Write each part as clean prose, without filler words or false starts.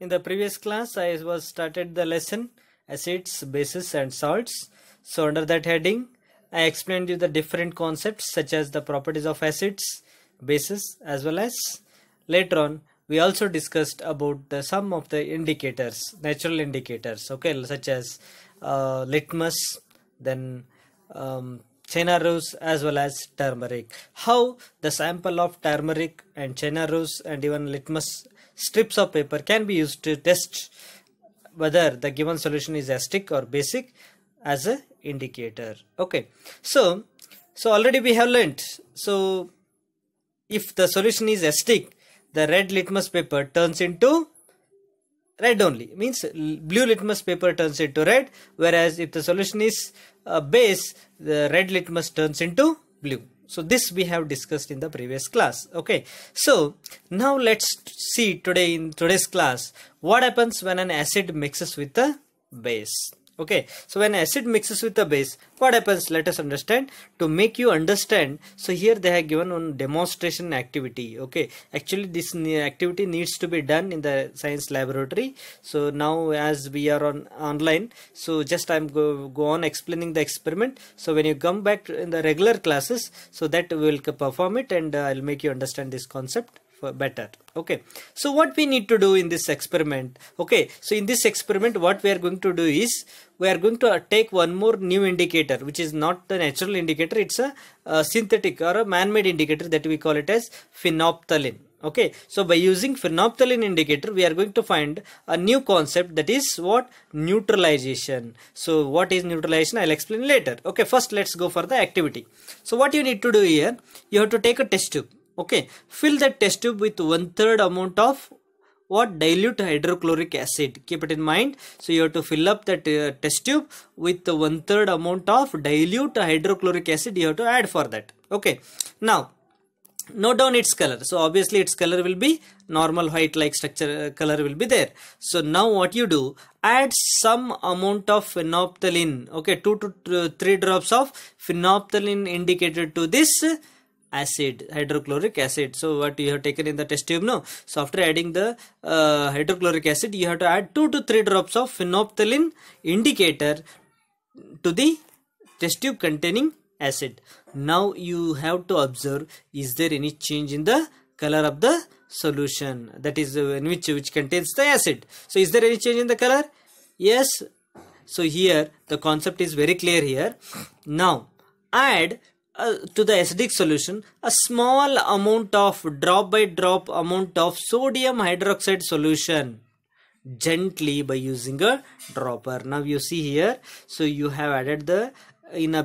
In the previous class, I was started the lesson acids, bases and salts. So under that heading, I explained you the different concepts such as the properties of acids, bases, as well as later on we also discussed about the some of the indicators, natural indicators, okay, such as litmus, then China rose as well as turmeric. How the sample of turmeric and China rose and even litmus strips of paper can be used to test whether the given solution is acidic or basic as a indicator. Okay, so already we have learnt. So if the solution is acidic, the red litmus paper turns into red only, means blue litmus paper turns into red, whereas if the solution is base, the red litmus turns into blue. So this we have discussed in the previous class. Okay, so now let's see today in today's class what happens when an acid mixes with a base. Okay, so when acid mixes with a base, what happens? Let us understand. To make you understand, so here they have given one demonstration activity. Okay, actually this activity needs to be done in the science laboratory. So now as we are online, so just I'm go on explaining the experiment. So when you come back in the regular classes, so that we will perform it and I'll make you understand this concept better. Okay, so what we need to do in this experiment? Okay, so in this experiment what we are going to do is we are going to take one more new indicator, which is not the natural indicator, it's a synthetic or a man-made indicator that we call it as phenolphthalein. Okay, so by using phenolphthalein indicator we are going to find a new concept, that is what? Neutralization. So what is neutralization? I'll explain later. Okay, first let's go for the activity. So what you need to do here, you have to take a test tube. Okay, fill that test tube with 1/3 amount of what? Dilute hydrochloric acid. Keep it in mind. So you have to fill up that test tube with 1/3 amount of dilute hydrochloric acid. You have to add for that. Okay, now note down its color. So obviously its color will be normal white like structure color will be there. So now what you do, add some amount of phenolphthalein. Okay, 2 to 3 drops of phenolphthalein indicated to this acid, hydrochloric acid. So what you have taken in the test tube, no? So after adding the hydrochloric acid, you have to add 2 to 3 drops of phenolphthalein indicator to the test tube containing acid. Now you have to observe, is there any change in the color of the solution, that is in which contains the acid. So is there any change in the color? Yes. So here the concept is very clear here. Now add to the acidic solution a small amount of drop by drop amount of sodium hydroxide solution gently by using a dropper. Now you see here, so you have added the in a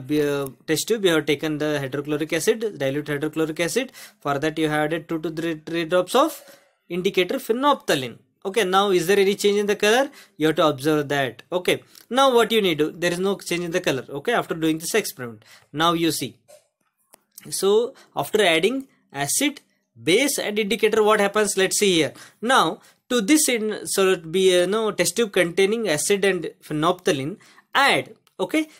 test tube, you have taken the hydrochloric acid, dilute hydrochloric acid. For that you have added 2 to 3 drops of indicator phenolphthalein. Okay, now is there any change in the color? You have to observe that. Okay, now what you need to do, there is no change in the color. Okay, after doing this experiment, now you see. So after adding acid, base and indicator, what happens? Let's see here. Now to this test tube containing acid and phenolphthalein, add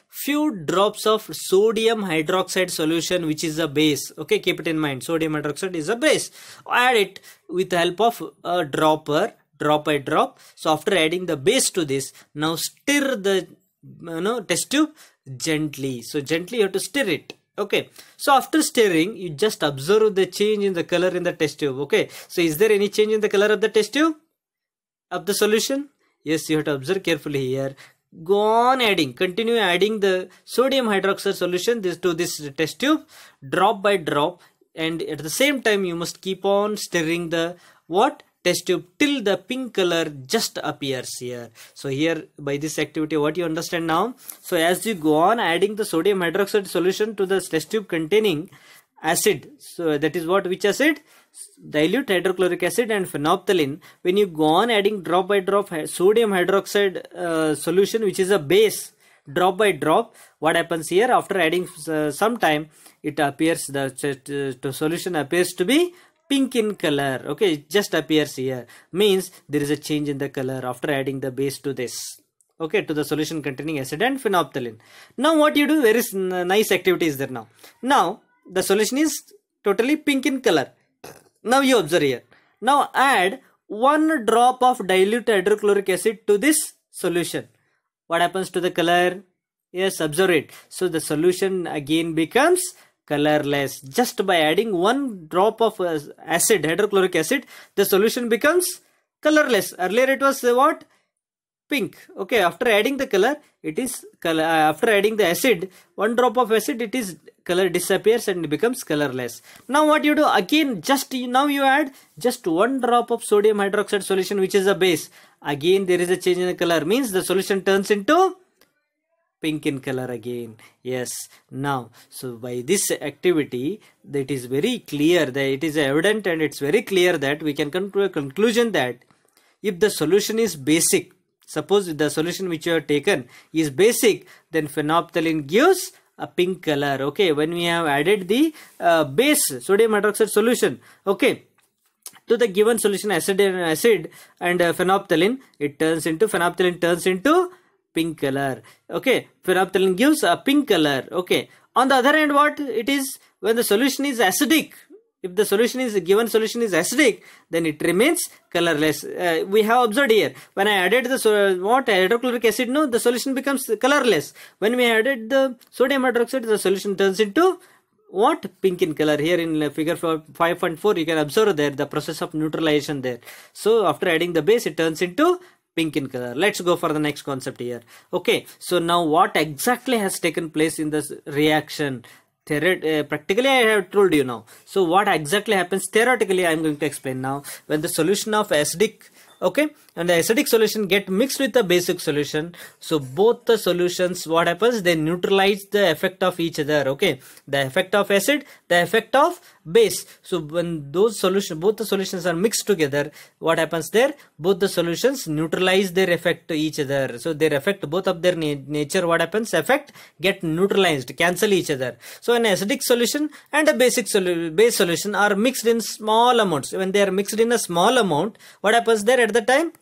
few drops of sodium hydroxide solution, which is a base. Okay, keep it in mind, sodium hydroxide is a base. Add it with the help of a dropper, drop by drop. So after adding the base to this, now stir the test tube gently. So gently you have to stir it. Okay, so after stirring, you just observe the change in the color in the test tube. Okay, so is there any change in the color of the test tube of the solution? Yes, you have to observe carefully here. Go on adding, continue adding the sodium hydroxide solution to this test tube drop by drop, and at the same time you must keep on stirring the test tube till the pink color just appears here. So here by this activity what you understand now, so as you go on adding the sodium hydroxide solution to the test tube containing acid, so that is which acid? Dilute hydrochloric acid and phenolphthalein. When you go on adding drop by drop sodium hydroxide solution, which is a base, drop by drop, what happens here? After adding some time, it appears, the solution appears to be pink in color. Okay, it just appears here, means there is a change in the color after adding the base to this. Okay, to the solution containing acid and phenolphthalein. Now what you do, very nice activity is there now. Now the solution is totally pink in color. Now you observe here. Now add one drop of dilute hydrochloric acid to this solution. What happens to the color? Yes, observe it. So the solution again becomes colorless. Just by adding one drop of acid, hydrochloric acid, the solution becomes colorless. Earlier it was what? Pink. Okay, after adding the color, it is color. After adding the acid, one drop of acid, it is color disappears and becomes colorless. Now what you do again? Now you add just one drop of sodium hydroxide solution, which is a base. Again there is a change in the color. Means the solution turns into pink in color again. Yes. Now, so by this activity, that is very clear that it is evident and it's very clear that we can come to a conclusion that if the solution is basic, suppose the solution which you have taken is basic, then phenolphthalein gives a pink color. Okay, when we have added the base sodium hydroxide solution, okay, to the given solution acid and phenolphthalein, phenolphthalein turns into pink color. Okay, phenolphthalein gives a pink color. Okay, on the other hand, what it is, when the solution is acidic, if the given solution is acidic, then it remains colorless. We have observed here, when I added the hydrochloric acid, no, the solution becomes colorless. When we added the sodium hydroxide, the solution turns into what? Pink in color. Here in figure 5.4, you can observe there the process of neutralization there. So after adding the base, it turns into pink in color. Let's go for the next concept here. Okay, so now what exactly has taken place in this reaction? Practically I have told you now. So what exactly happens theoretically I am going to explain now. When the solution of acidic, okay, and the acidic solution get mixed with the basic solution, so both the solutions, what happens, they neutralize the effect of each other. Okay, the effect of acid, the effect of base. So when both the solutions are mixed together, what happens there? Both the solutions neutralize their effect to each other. So their effect, both of their nature, what happens, effect get neutralized, cancel each other. So an acidic solution and a base solution are mixed in small amounts. When they are mixed in a small amount, what happens there? At the time,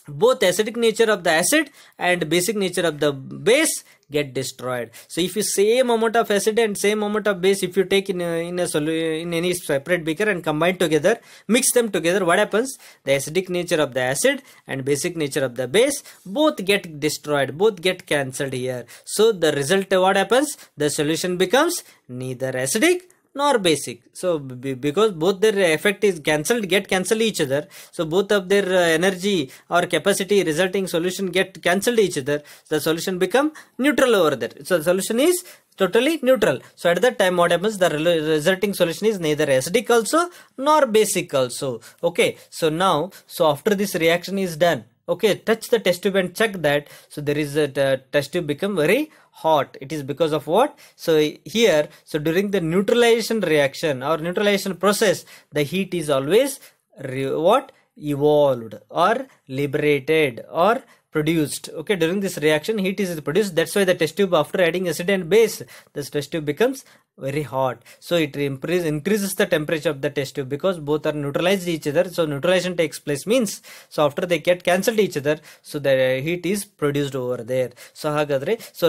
both acidic nature of the acid and basic nature of the base get destroyed. So if you same amount of acid and same amount of base, if you take in any separate beaker and combine together, mix them together, what happens? The acidic nature of the acid and basic nature of the base both get destroyed, both get cancelled here. So the result, what happens? The solution becomes neither acidic nor basic. So because both their effect is get cancelled each other, so both of their energy or capacity resulting solution get cancelled each other, the solution become neutral over there. So the solution is totally neutral. So at that time, what happens? The resulting solution is neither acidic also nor basic also. Okay, so now, so after this reaction is done, okay, touch the test tube and check that. So there is a test tube become very hot. It is because of what? So here, so during the neutralization reaction or neutralization process, the heat is always evolved or liberated or produced. Okay, during this reaction, heat is produced. That's why the test tube, after adding acid and base, this test tube becomes very hot. So it increases the temperature of the test tube because both are neutralized each other. So neutralization takes place means, so after they get cancelled each other, so the heat is produced over there. So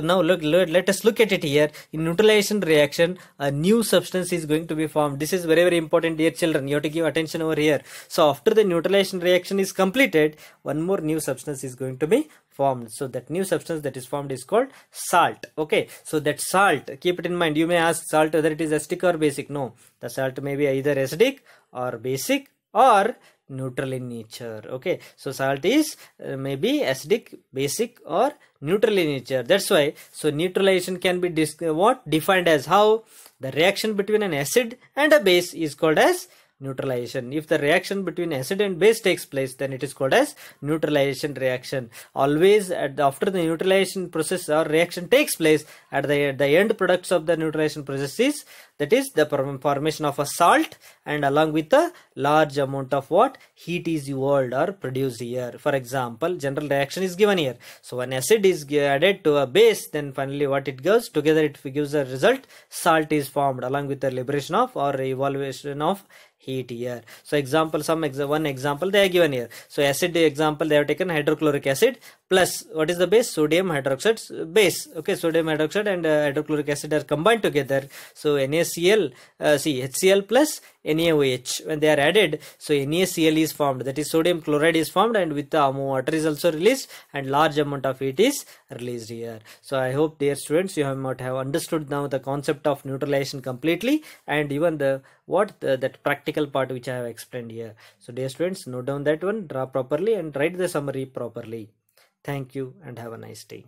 now let us look at it here. In neutralization reaction, a new substance is going to be formed. This is very, very important, dear children. You have to give attention over here. So after the neutralization reaction is completed, one more new substance is going to be formed. So that new substance that is formed is called salt. Okay, so that salt, keep it in mind. You may ask salt whether it is acidic or basic. No, the salt may be either acidic or basic or neutral in nature. Okay, so salt is maybe acidic, basic or neutral in nature. That's why, so neutralization can be defined as how the reaction between an acid and a base is called as neutralization. If the reaction between acid and base takes place, then it is called as neutralization reaction. Always after the neutralization process or reaction takes place, at the end products of the neutralization process is, that is the formation of a salt, and along with a large amount of heat is evolved or produced here. For example, general reaction is given here. So when acid is added to a base, then finally what it goes together, it gives a result, salt is formed along with the liberation of or evaluation of heat here. So one example they are given here. So acid example, they have taken hydrochloric acid plus what is the base? Sodium hydroxide base. Okay, sodium hydroxide and hydrochloric acid are combined together. So NaCl, HCl plus NaOH, when they are added, so NaCl is formed, that is sodium chloride is formed, and with the water is also released, and large amount of it is released here. So I hope, dear students, you might have understood now the concept of neutralization completely, and even that practical part which I have explained here. So dear students, note down that one, draw properly and write the summary properly. Thank you and have a nice day.